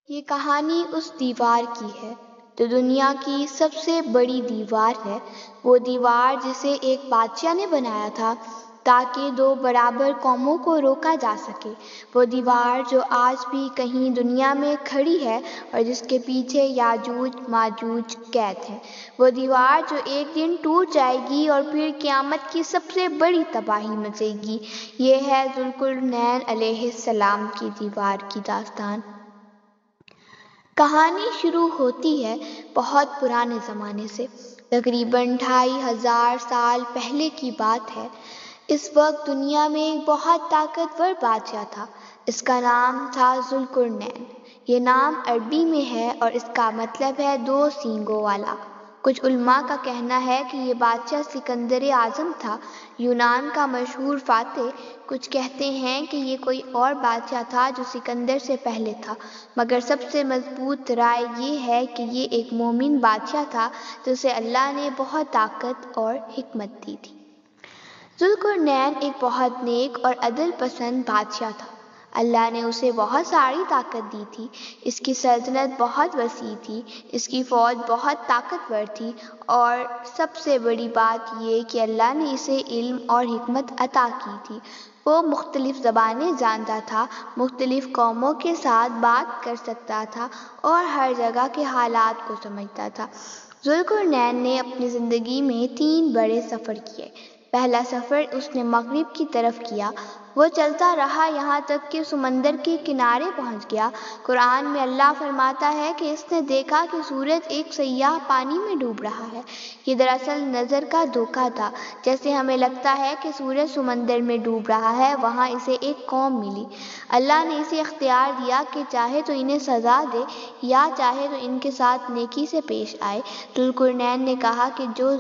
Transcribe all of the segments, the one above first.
یہ کہانی اس دیوار کی ہے جو دنیا کی سب سے بڑی دیوار ہے۔ وہ دیوار جسے ایک بادشاہ نے بنایا تھا تاکہ دو برابر قوموں کو روکا جا سکے۔ وہ دیوار جو آج بھی کہیں دنیا میں کھڑی ہے اور جس کے پیچھے یاجوج ماجوج قید ہیں۔ وہ دیوار جو ایک دن ٹوٹ جائے گی اور پھر قیامت کی سب سے بڑی تباہی مچے گی۔ یہ ہے ذوالقرنین علیہ السلام کی دیوار کی داستان۔ کہانی شروع ہوتی ہے بہت پرانے زمانے سے، تقریباً 2500 سال پہلے کی بات ہے۔ اس وقت دنیا میں ایک بہت طاقتور بادشاہ تھا۔ اس کا نام تھا ذوالقرنین۔ یہ نام عربی میں ہے اور اس کا مطلب ہے دو سینگوں والا۔ کچھ علماء کا کہنا ہے کہ یہ بادشاہ سکندر اعظم تھا، یونان کا مشہور فاتح۔ کچھ کہتے ہیں کہ یہ کوئی اور بادشاہ تھا جو سکندر سے پہلے تھا، مگر سب سے مضبوط رائے یہ ہے کہ یہ ایک مومن بادشاہ تھا جسے اللہ نے بہت طاقت اور حکمت دی تھی۔ ذوالقرنین ایک بہت نیک اور عدل پسند بادشاہ تھا۔ اللہ نے اسے بہت ساری طاقت دی تھی۔ اس کی سلطنت بہت وسیع تھی، اس کی فوج بہت طاقتور تھی، اور سب سے بڑی بات یہ کہ اللہ نے اسے علم اور حکمت عطا کی تھی۔ وہ مختلف زبانیں جانتا تھا، مختلف قوموں کے ساتھ بات کر سکتا تھا اور ہر جگہ کے حالات کو سمجھتا تھا۔ ذوالقرنین نے اپنی زندگی میں 3 بڑے سفر کیے۔ پہلا سفر اس نے مغرب کی طرف کیا۔ وہ چلتا رہا یہاں تک کہ سمندر کے کنارے پہنچ گیا۔ قرآن میں اللہ فرماتا ہے کہ اس نے دیکھا کہ سورج ایک سیاہ پانی میں ڈوب رہا ہے۔ یہ دراصل نظر کا دھوکہ تھا۔ جیسے ہمیں لگتا ہے کہ سورج سمندر میں ڈوب رہا ہے، وہاں اسے ایک قوم ملی۔ اللہ نے اسے اختیار دیا کہ چاہے تو انہیں سزا دے یا چاہے تو ان کے ساتھ نیکی سے پیش آئے۔ ذوالقرنین نے کہا کہ جو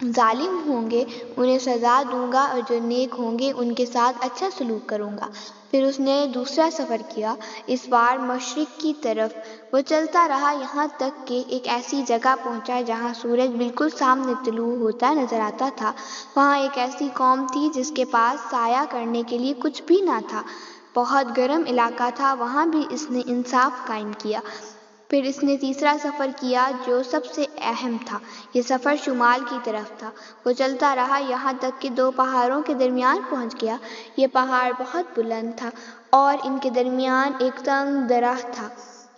ظالم ہوں گے انہیں سزا دوں گا اور جو نیک ہوں گے ان کے ساتھ اچھا سلوک کروں گا۔ پھر اس نے دوسرا سفر کیا، اس بار مشرق کی طرف۔ وہ چلتا رہا یہاں تک کہ ایک ایسی جگہ پہنچا جہاں سورج بالکل سامنے طلوع ہوتا نظر آتا تھا۔ وہاں ایک ایسی قوم تھی جس کے پاس سایہ کرنے کے لیے کچھ بھی نہ تھا۔ بہت گرم علاقہ تھا، وہاں بھی اس نے انصاف قائم کیا۔ پھر اس نے تیسرا سفر کیا جو سب سے اہم تھا۔ یہ سفر شمال کی طرف تھا۔ وہ چلتا رہا یہاں تک کہ 2 پہاڑوں کے درمیان پہنچ گیا۔ یہ پہاڑ بہت بلند تھا اور ان کے درمیان ایک تنگ درہ تھا۔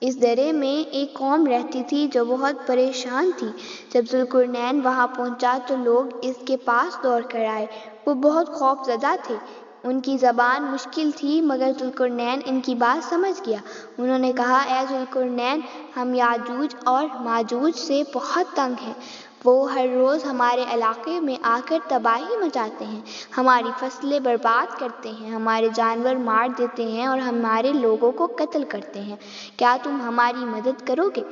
اس درے میں ایک قوم رہتی تھی جو بہت پریشان تھی۔ جب ذوالقرنین وہاں پہنچا تو لوگ اس کے پاس دوڑ کر آئے۔ وہ بہت خوف زدہ تھے۔ ان کی زبان مشکل تھی مگر ذوالقرنین ان کی بات سمجھ گیا۔ انہوں نے کہا، اے ذوالقرنین، ہم یاجوج اور ماجوج سے بہت تنگ ہیں۔ وہ ہر روز ہمارے علاقے میں آ کر تباہی مچاتے ہیں، ہماری فصلیں برباد کرتے ہیں، ہمارے جانور مار دیتے ہیں اور ہمارے لوگوں کو قتل کرتے ہیں۔ کیا تم ہماری مدد کرو گے؟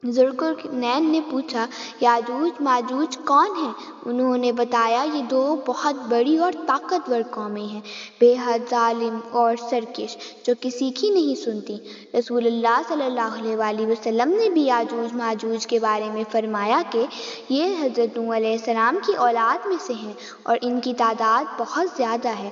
ذوالقرنین نے پوچھا، یاجوج ماجوج کون ہیں؟ انہوں نے بتایا، یہ 2 بہت بڑی اور طاقتور قومیں ہیں، بے حد ظالم اور سرکش، جو کسی کی نہیں سنتی۔ رسول اللہ صلی اللہ علیہ وسلم نے بھی یاجوج ماجوج کے بارے میں فرمایا کہ یہ حضرت نوح علیہ السلام کی اولاد میں سے ہیں اور ان کی تعداد بہت زیادہ ہے۔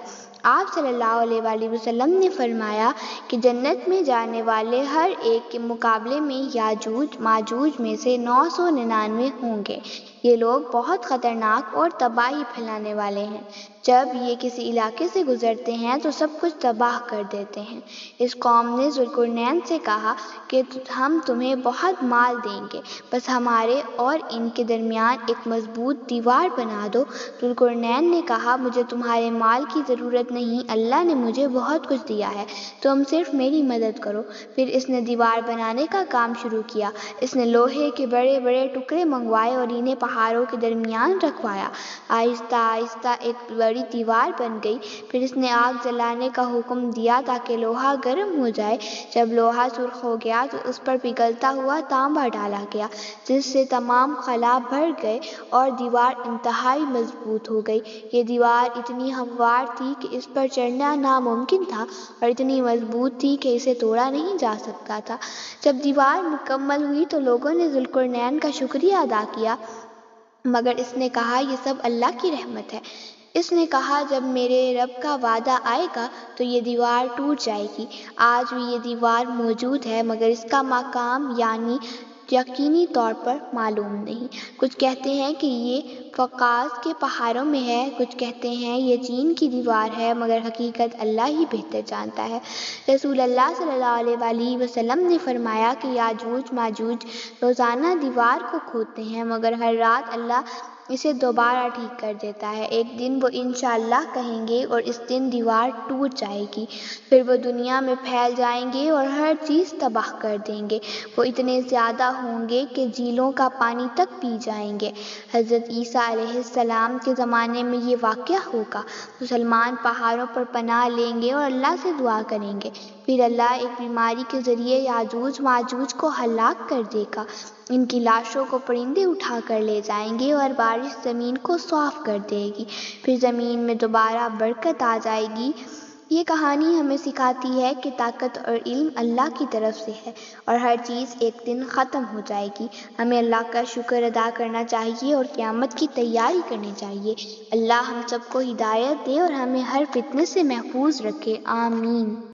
آپ صلی اللہ علیہ وسلم نے فرمایا کہ جنت میں جانے والے ہر ایک کے مقابلے میں یاجوج ماجوج میں سے 999 ہوں گے۔ یہ لوگ بہت خطرناک اور تباہی پھیلانے والے ہیں۔ جب یہ کسی علاقے سے گزرتے ہیں تو سب کچھ تباہ کر دیتے ہیں۔ اس قوم نے ذوالقرنین سے کہا کہ ہم تمہیں بہت مال دیں گے، بس ہمارے اور ان کے درمیان ایک مضبوط دیوار بنا دو۔ ذوالقرنین نے کہا، مجھے تمہارے مال کی ضرورت نہیں، اللہ نے مجھے بہت کچھ دیا ہے، تم صرف میری مدد کرو۔ پھر اس نے دیوار بنانے کا کام شروع کیا۔ اس نے لوہے کے بڑے بڑے ٹکڑے منگوائے اور انہیں پہاڑوں کے درمیان رکھوایا۔ آہستہ آہستہ ایک بڑی دیوار بن گئی۔ پھر اس نے آگ جلانے کا حکم دیا تاکہ لوہا گرم ہو جائے۔ جب لوہا سرخ ہو گیا تو اس پر پگھلتا ہوا تانبا ڈالا گیا، جس سے تمام خلا بھر گئے اور دیوار انتہائی مضبوط ہو گئی۔ یہ دیوار اتنی ہموار تھی کہ اس پر چڑھنا ناممکن تھا اور اتنی مضبوط تھی کہ اسے توڑا نہیں جا سکتا تھا۔ جب دیوار مکمل ہوئی تو لوگوں نے ذوالقرنین کا شکریہ ادا کیا، مگر اس نے کہا، یہ سب اللہ کی رحمت ہے۔ اس نے کہا جب میرے رب کا وعدہ آئے گا تو یہ دیوار ٹوٹ جائے گی۔ آج بھی یہ دیوار موجود ہے مگر اس کا مقام یعنی یقینی طور پر معلوم نہیں۔ کچھ کہتے ہیں کہ یہ قوقاز کے پہاڑوں میں ہے، کچھ کہتے ہیں یہ چین کی دیوار ہے، مگر حقیقت اللہ ہی بہتر جانتا ہے۔ رسول اللہ صلی اللہ علیہ وآلہ وسلم نے فرمایا کہ یاجوج ماجوج روزانہ دیوار کو کھودتے ہیں مگر ہر رات اللہ اسے دوبارہ ٹھیک کر دیتا ہے۔ ایک دن وہ انشاءاللہ کہیں گے اور اس دن دیوار ٹوٹ جائے گی، پھر وہ دنیا میں پھیل جائیں گے اور ہر چیز تباہ کر دیں گے۔ وہ اتنے زیادہ ہوں گے کہ جھیلوں کا پانی تک پی جائیں گے۔ حضرت عیسیٰ علیہ السلام کے زمانے میں یہ واقعہ ہوگا۔ مسلمان پہاڑوں پر پناہ لیں گے اور اللہ سے دعا کریں گے، پھر اللہ ایک بیماری کے ذریعے یاجوج ماجوج کو ہلاک کر دے گا۔ ان کی لاشوں کو پرندے اٹھا کر لے جائیں گے اور بارش زمین کو صاف کر دے گی، پھر زمین میں دوبارہ برکت آ جائے گی۔ یہ کہانی ہمیں سکھاتی ہے کہ طاقت اور علم اللہ کی طرف سے ہے اور ہر چیز ایک دن ختم ہو جائے گی۔ ہمیں اللہ کا شکر ادا کرنا چاہیے اور قیامت کی تیاری کرنی چاہیے۔ اللہ ہم سب کو ہدایت دے اور ہمیں ہر فتنے سے محفوظ رکھے، آمین۔